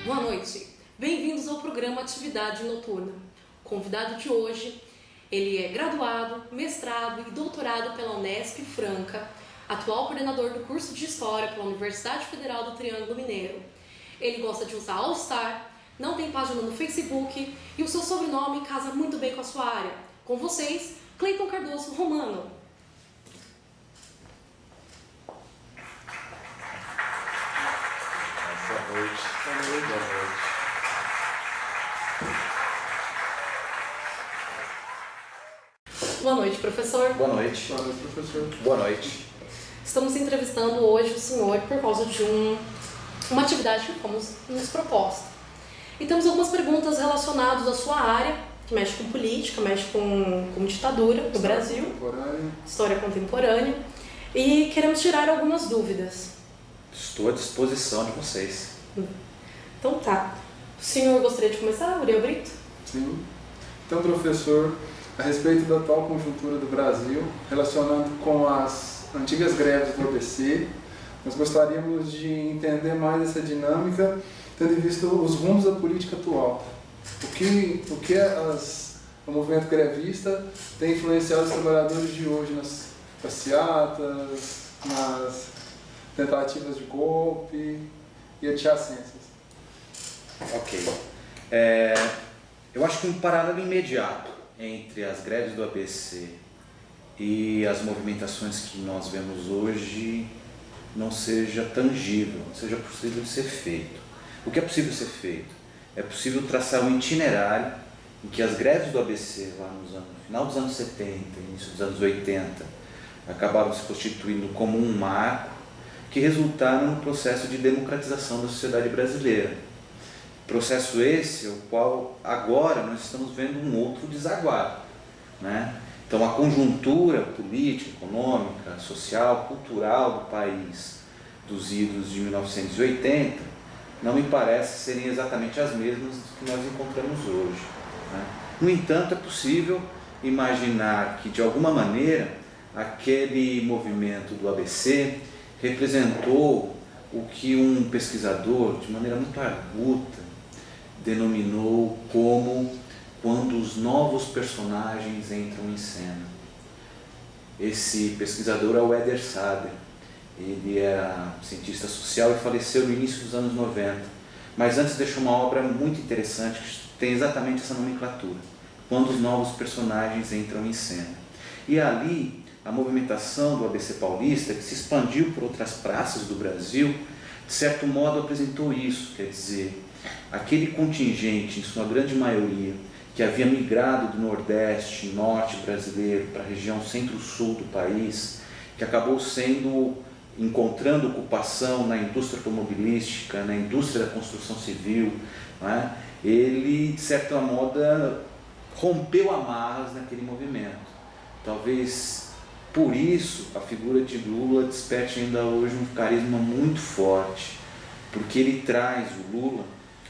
Boa noite, bem-vindos ao programa Atividade Noturna. O convidado de hoje, ele é graduado, mestrado e doutorado pela Unesp Franca, atual coordenador do curso de História pela Universidade Federal do Triângulo Mineiro. Ele gosta de usar All Star, não tem página no Facebook e o seu sobrenome casa muito bem com a sua área. Com vocês, Cleiton Cardoso Romano. Boa noite. Boa noite, professor. Boa noite. Boa noite, professor. Boa noite. Estamos entrevistando hoje o senhor por causa de uma atividade que fomos nos proposta. E temos algumas perguntas relacionadas à sua área, que mexe com política, mexe com ditadura no Brasil, história contemporânea, e queremos tirar algumas dúvidas. Estou à disposição de vocês. Então tá. O senhor gostaria de começar, Uriel Brito? Sim. Então, professor, a respeito da atual conjuntura do Brasil, relacionando com as antigas greves do ABC, nós gostaríamos de entender mais essa dinâmica, tendo em vista os rumos da política atual. O que o movimento grevista tem influenciado os trabalhadores de hoje nas passeatas, nas tentativas de golpe e adjacências? Ok. Eu acho que um paralelo imediato entre as greves do ABC e as movimentações que nós vemos hoje não seja tangível, não seja possível de ser feito. O que é possível ser feito? É possível traçar um itinerário em que as greves do ABC, lá no final dos anos 70, início dos anos 80, acabaram se constituindo como um marco que resultaram no processo de democratização da sociedade brasileira. Processo esse, o qual agora nós estamos vendo um outro desaguar, né? Então a conjuntura política, econômica, social, cultural do país dos idos de 1980 não me parece serem exatamente as mesmas que nós encontramos hoje, né? No entanto, é possível imaginar que de alguma maneira aquele movimento do ABC representou o que um pesquisador, de maneira muito arguta, denominou como quando os novos personagens entram em cena. Esse pesquisador é o Éder Sader. Ele era cientista social e faleceu no início dos anos 90. Mas antes deixou uma obra muito interessante que tem exatamente essa nomenclatura. Quando os novos personagens entram em cena. E ali, a movimentação do ABC paulista, que se expandiu por outras praças do Brasil, de certo modo apresentou isso, quer dizer, aquele contingente, em sua grande maioria, que havia migrado do Nordeste, Norte brasileiro para a região Centro-Sul do país, que acabou encontrando ocupação na indústria automobilística, na indústria da construção civil, né? Ele, de certa modo, rompeu amarras naquele movimento. Talvez por isso a figura de Lula desperte ainda hoje um carisma muito forte, porque ele traz o Lula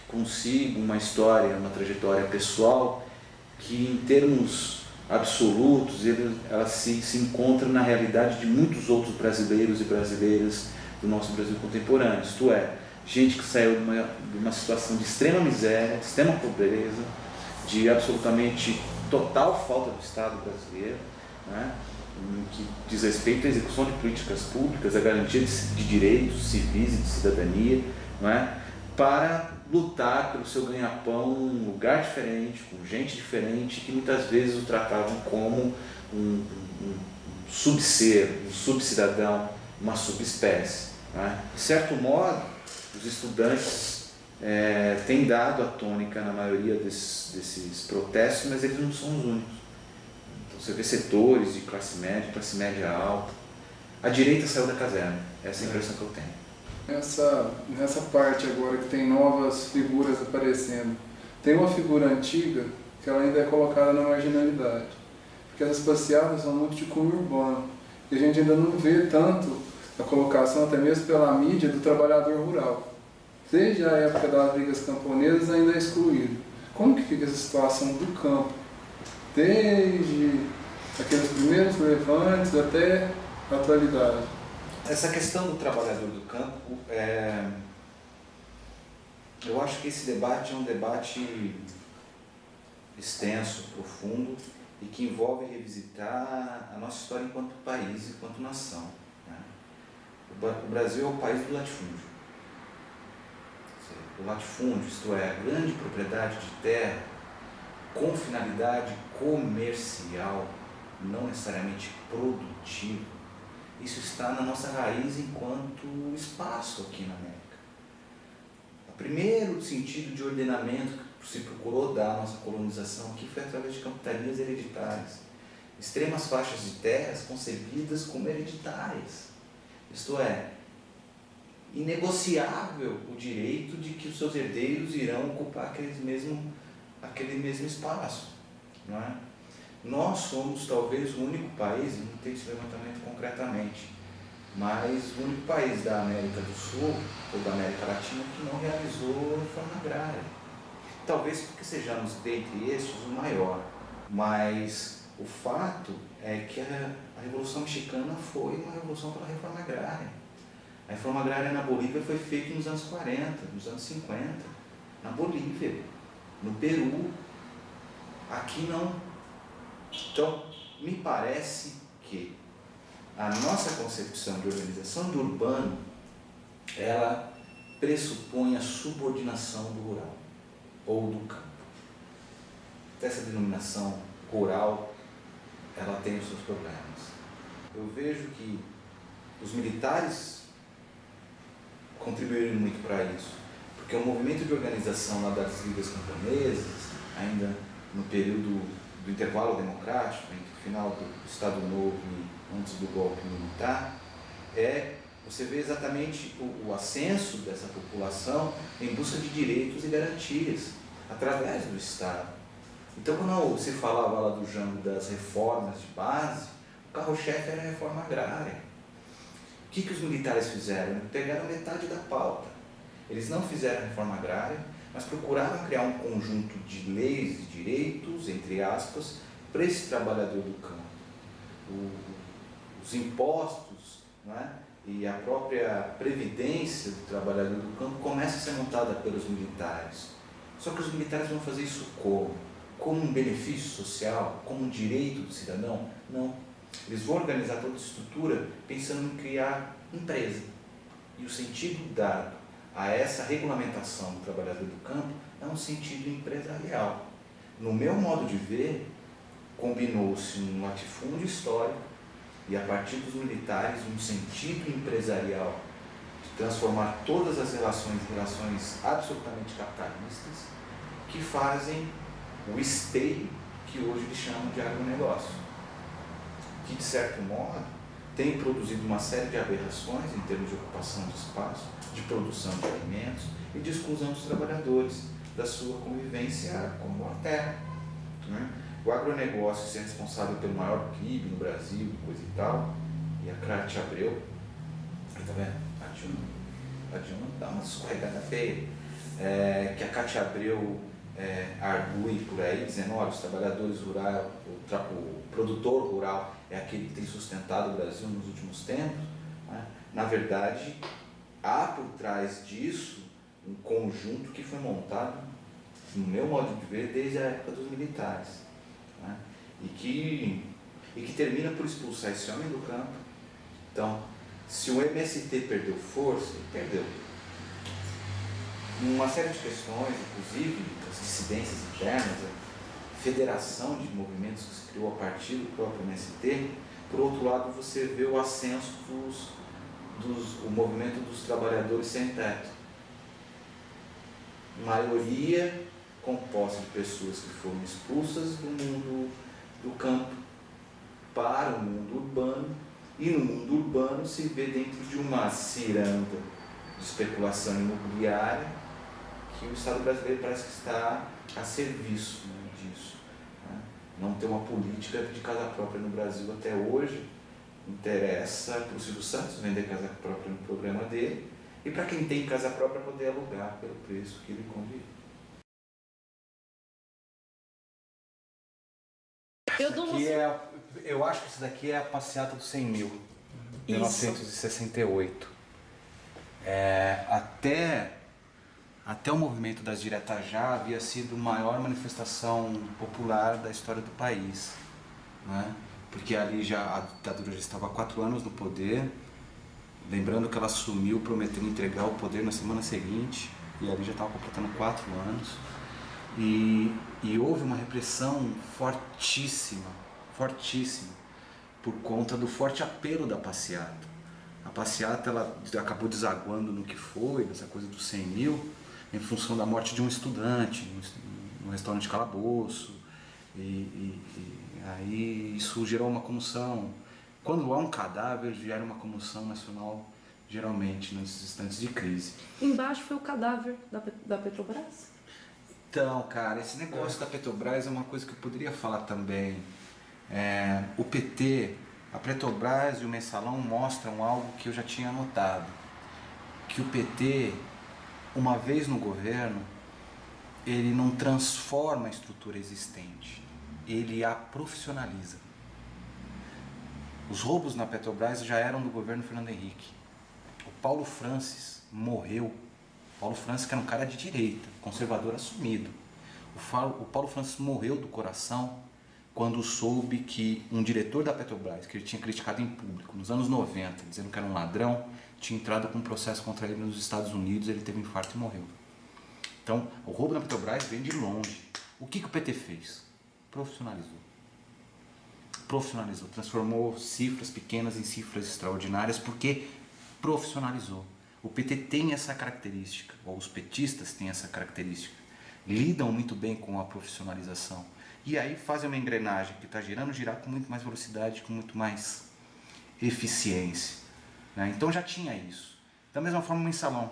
consigo uma história, uma trajetória pessoal que, em termos absolutos, ela se encontra na realidade de muitos outros brasileiros e brasileiras do nosso Brasil contemporâneo, isto é, gente que saiu de uma situação de extrema miséria, de extrema pobreza, de absolutamente total falta do Estado brasileiro, né, que diz respeito à execução de políticas públicas, à garantia de direitos civis e de cidadania, não é? Para lutar pelo seu ganha-pão num lugar diferente, com gente diferente, que muitas vezes o tratavam como um subser, um subcidadão, uma subespécie, né? De certo modo, os estudantes têm dado a tônica na maioria desses protestos, mas eles não são os únicos. Então, você vê setores de classe média alta. A direita saiu da caserna, essa é a impressão que eu tenho. Nessa parte agora que tem novas figuras aparecendo, tem uma figura antiga que ela ainda é colocada na marginalidade, porque essas passeatas são muito de cunho urbano e a gente ainda não vê tanto a colocação, até mesmo pela mídia, do trabalhador rural. Desde a época das ligas camponesas ainda é excluído. Como que fica essa situação do campo? Desde aqueles primeiros levantes até a atualidade. Essa questão do trabalhador do campo Eu acho que esse debate é um debate extenso, profundo e que envolve revisitar a nossa história enquanto país, enquanto nação, né? O Brasil é o país do latifúndio. O latifúndio, isto é, a grande propriedade de terra com finalidade comercial, não necessariamente produtiva, isso está na nossa raiz enquanto espaço aqui na América. O primeiro sentido de ordenamento que se procurou dar à nossa colonização aqui foi através de capitanias hereditárias. Extremas faixas de terras concebidas como hereditárias. Isto é, inegociável o direito de que os seus herdeiros irão ocupar aquele mesmo espaço. Não é? Nós somos talvez o único país, não tenho esse levantamento concretamente, mas o único país da América do Sul ou da América Latina que não realizou reforma agrária. Talvez porque sejamos dentre estes o maior, mas o fato é que a Revolução Mexicana foi uma revolução pela reforma agrária. A reforma agrária na Bolívia foi feita nos anos 40, nos anos 50, na Bolívia, no Peru, aqui não. Então, me parece que a nossa concepção de organização do urbano, ela pressupõe a subordinação do rural ou do campo. Essa denominação rural, ela tem os seus problemas. Eu vejo que os militares contribuíram muito para isso, porque o movimento de organização lá das ligas camponesas, ainda no período do intervalo democrático, entre o final do Estado Novo e antes do golpe militar, você vê exatamente o ascenso dessa população em busca de direitos e garantias, através do Estado. Então, quando se falava lá do Jango das reformas de base, o carro-chefe era a reforma agrária. O que os militares fizeram? Pegaram metade da pauta. Eles não fizeram a reforma agrária, mas procuraram criar um conjunto de leis e direitos, entre aspas, para esse trabalhador do campo. Os impostos, não é? E a própria previdência do trabalhador do campo começa a ser montada pelos militares. Só que os militares vão fazer isso como? Como um benefício social? Como um direito do cidadão? Não. Eles vão organizar toda a estrutura pensando em criar empresa. E o sentido dado a essa regulamentação do trabalhador do campo é um sentido empresarial. No meu modo de ver, combinou-se um latifúndio histórico e, a partir dos militares, um sentido empresarial de transformar todas as relações em relações absolutamente capitalistas que fazem o esteio que hoje eles chamam de agronegócio, que, de certo modo, tem produzido uma série de aberrações em termos de ocupação de espaço, de produção de alimentos e de exclusão dos trabalhadores da sua convivência com a terra. Né? O agronegócio é responsável pelo maior PIB no Brasil, coisa e tal, e a Cátia Abreu, tá vendo? A Dilma dá uma escorregada feia, que a Cátia Abreu argui por aí, dizendo: olha, os trabalhadores rurais, o produtor rural é aquele que tem sustentado o Brasil nos últimos tempos. Né? Na verdade, há por trás disso um conjunto que foi montado, no meu modo de ver, desde a época dos militares, né? e que termina por expulsar esse homem do campo. Então, se o MST perdeu força, ele perdeu uma série de questões, inclusive as dissidências internas, a federação de movimentos que se criou a partir do próprio MST. Por outro lado, você vê o ascenso o movimento dos trabalhadores sem teto. Maioria composta de pessoas que foram expulsas do mundo do campo para o mundo urbano, e no mundo urbano se vê dentro de uma ciranda de especulação imobiliária que o Estado brasileiro parece que está a serviço, né, disso. Né? Não ter uma política de casa própria no Brasil até hoje. Interessa para o Silvio Santos vender casa própria no programa dele, e para quem tem casa própria poder alugar pelo preço que ele convida. Eu acho que isso daqui é a passeata dos 100 mil, 1968. Até até o movimento das diretas já havia sido a maior manifestação popular da história do país, né? Porque ali já a ditadura já estava há 4 anos no poder, lembrando que ela assumiu prometendo entregar o poder na semana seguinte, e ali já estava completando 4 anos, e houve uma repressão fortíssima, fortíssima, por conta do forte apelo da passeata. A passeata ela acabou desaguando no que foi, nessa coisa dos 100 mil, em função da morte de um estudante no restaurante Calabouço, e aí isso gerou uma comoção. Quando há um cadáver, gera uma comoção nacional, geralmente, nesses instantes de crise. Embaixo foi o cadáver da Petrobras? Então, cara, esse negócio da Petrobras é uma coisa que eu poderia falar também. O PT, a Petrobras e o Mensalão mostram algo que eu já tinha notado. Que o PT, uma vez no governo, ele não transforma a estrutura existente, ele a profissionaliza. Os roubos na Petrobras já eram do governo Fernando Henrique. O Paulo Francis morreu. O Paulo Francis, que era um cara de direita, conservador assumido. O Paulo Francis morreu do coração quando soube que um diretor da Petrobras, que ele tinha criticado em público nos anos 90, dizendo que era um ladrão, tinha entrado com um processo contra ele nos Estados Unidos, ele teve um infarto e morreu. Então, o roubo na Petrobras vem de longe. O que o PT fez? Profissionalizou. Profissionalizou, transformou cifras pequenas em cifras extraordinárias, porque profissionalizou. O PT tem essa característica, ou os petistas têm essa característica, lidam muito bem com a profissionalização. E aí fazem uma engrenagem que está girando, girar com muito mais velocidade, com muito mais eficiência, né? Então já tinha isso. Da mesma forma, o Mensalão.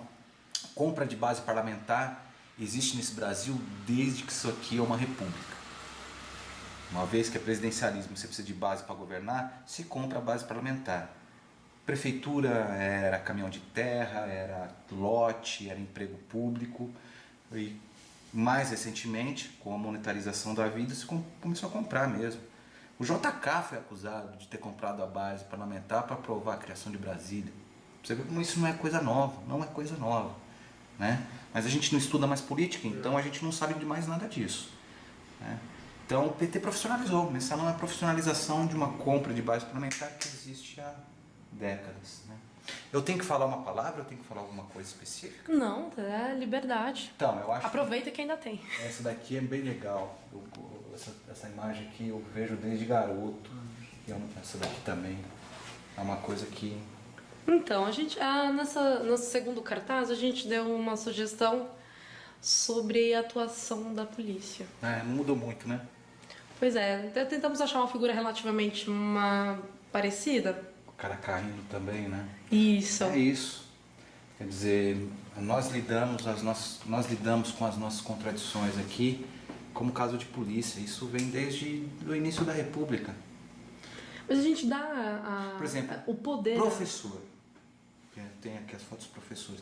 Compra de base parlamentar existe nesse Brasil desde que isso aqui é uma república. Uma vez que é presidencialismo, você precisa de base para governar, se compra a base parlamentar. Prefeitura era caminhão de terra, era lote, era emprego público, e mais recentemente, com a monetarização da vida, se começou a comprar mesmo. O JK foi acusado de ter comprado a base parlamentar para aprovar a criação de Brasília. Você vê como isso não é coisa nova, não é coisa nova, né? Mas a gente não estuda mais política, então a gente não sabe de mais nada disso, né? Então o PT profissionalizou, mas essa não é a profissionalização de uma compra de base parlamentar que existe há décadas, né? Eu tenho que falar uma palavra, eu tenho que falar alguma coisa específica? Não, é liberdade. Então, eu acho Aproveita que ainda tem. essa daqui é bem legal. Essa imagem aqui eu vejo desde garoto. E essa daqui também é uma coisa que... Então, no segundo cartaz, a gente deu uma sugestão sobre a atuação da polícia. não mudou muito, né? Pois é, tentamos achar uma figura relativamente parecida. O cara caindo também, né? Isso. É isso. Quer dizer, nós lidamos com as nossas contradições aqui como caso de polícia. Isso vem desde o início da República. Mas a gente dá Por exemplo, o poder... professor. Tem aqui as fotos dos professores.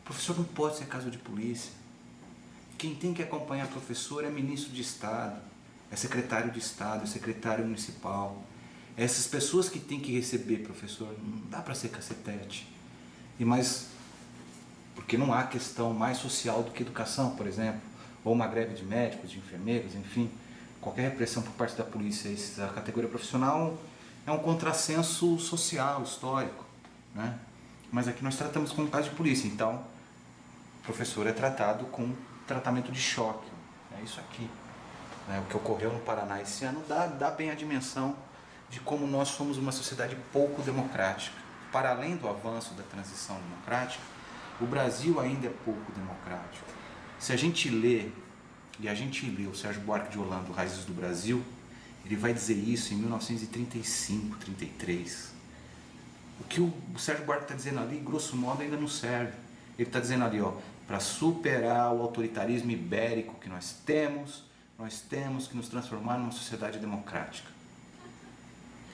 Professor não pode ser caso de polícia. Quem tem que acompanhar professor é ministro de Estado, é secretário de Estado, é secretário municipal. Essas pessoas que têm que receber professor, não dá para ser cacetete. Mas porque não há questão mais social do que educação, por exemplo, ou uma greve de médicos, de enfermeiros, enfim, qualquer repressão por parte da polícia, a categoria profissional é um contrassenso social, histórico, né? Mas aqui nós tratamos como caso de polícia, então o professor é tratado com tratamento de choque, é isso aqui, né? O que ocorreu no Paraná esse ano dá bem a dimensão de como nós somos uma sociedade pouco democrática. Para além do avanço da transição democrática, o Brasil ainda é pouco democrático. Se a gente lê, e a gente lê o Sérgio Buarque de Holanda, Raízes do Brasil, ele vai dizer isso em 1935, 33. O que o Sérgio Buarque está dizendo ali, grosso modo, ainda não serve. Ele está dizendo ali, para superar o autoritarismo ibérico que nós temos que nos transformar numa sociedade democrática.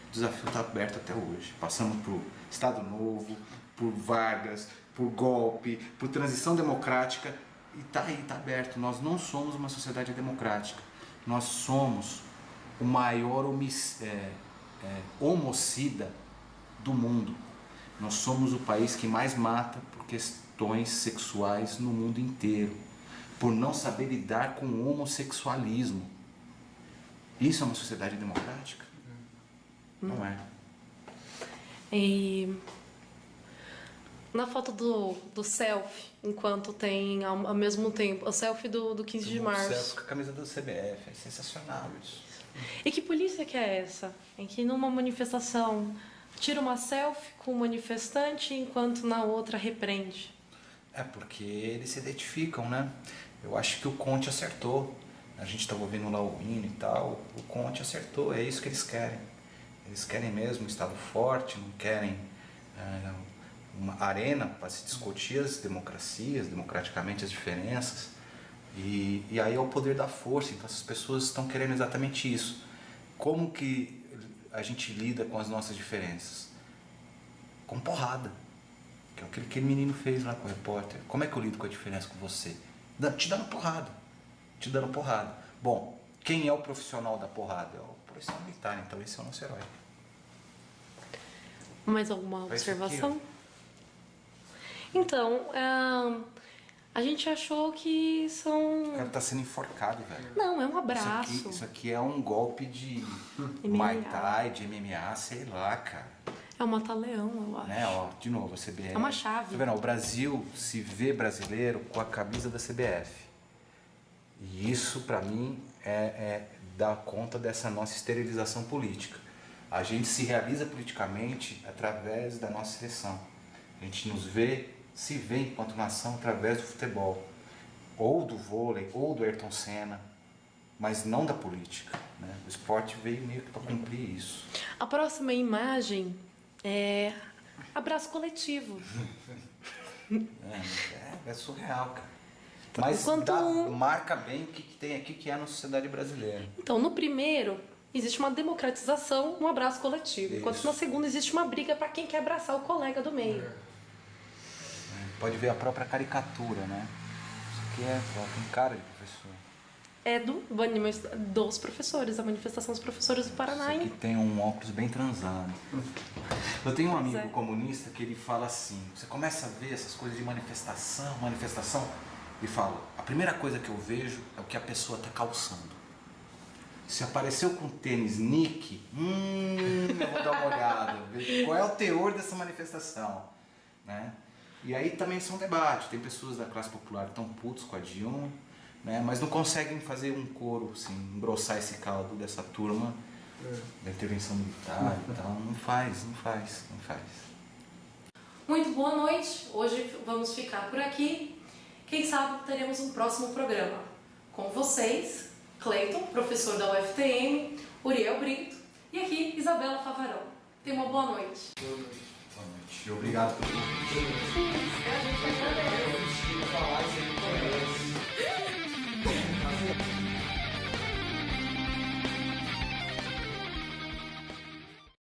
O desafio está aberto até hoje. Passamos por Estado Novo, por Vargas, por golpe, por transição democrática, e está aí, está aberto. Nós não somos uma sociedade democrática. Nós somos o maior homicida do mundo. Nós somos o país que mais mata questões sexuais no mundo inteiro, por não saber lidar com o homossexualismo. Isso é uma sociedade democrática? Não é. E na foto do selfie, enquanto tem ao mesmo tempo o selfie do 15 de março. Selfie com a camisa do CBF, é sensacional isso. E que polícia que é essa? Em que numa manifestação tira uma selfie com o manifestante enquanto na outra repreende? É porque eles se identificam, né? Eu acho que o Conte acertou. A gente estava ouvindo lá o hino e tal. O Conte acertou, é isso que eles querem. Eles querem mesmo um Estado forte, não querem uma arena para se discutir as democracias, democraticamente as diferenças. E aí é o poder da força. Então essas pessoas estão querendo exatamente isso. Como que a gente lida com as nossas diferenças? Com porrada. Que é o que aquele menino fez lá com o repórter. Como é que eu lido com a diferença com você? Te dando porrada. Te dando porrada. Bom, quem é o profissional da porrada? É o policial militar, então esse é o nosso herói. Mais alguma Vai observação? Então, a gente achou que são... O cara tá sendo enforcado, velho. Não, é um abraço. Isso aqui é um golpe de MMA. Muay Thai, de MMA, sei lá, cara. É um mata-leão, eu acho. Né, ó, de novo, a CBF. É uma chave. Tá vendo? O Brasil se vê brasileiro com a camisa da CBF. E isso, pra mim, dá conta dessa nossa esterilização política. A gente se realiza politicamente através da nossa seleção. A gente se vê enquanto nação através do futebol. Ou do vôlei, ou do Ayrton Senna. Mas não da política, né? O esporte veio meio que para cumprir isso. A próxima imagem é abraço coletivo. É surreal, cara. Mas marca bem o que tem aqui que é na sociedade brasileira. Então, no primeiro, existe uma democratização, um abraço coletivo. Isso. Enquanto no segundo, existe uma briga para quem quer abraçar o colega do meio. Pode ver a própria caricatura, né? Isso aqui tem cara de professor. É dos professores, a manifestação dos professores do Paraná. Isso aqui tem um óculos bem transado. Eu tenho um amigo é. comunista que ele fala assim, você começa a ver essas coisas de manifestação, e fala, a primeira coisa que eu vejo é o que a pessoa está calçando. Se apareceu com tênis Nick, eu vou dar uma olhada, ver qual é o teor dessa manifestação, né? E aí também são debates, tem pessoas da classe popular que estão putos com a Dilma, né? Mas não conseguem fazer um coro, assim, engrossar esse caldo dessa turma da intervenção militar e tal. Não faz. Muito boa noite. Hoje vamos ficar por aqui. Quem sabe teremos um próximo programa. Com vocês, Cleiton, professor da UFTM, Uriel Brito e aqui Isabela Favarão. Tenha uma boa noite. Boa noite. E obrigado pelo convite.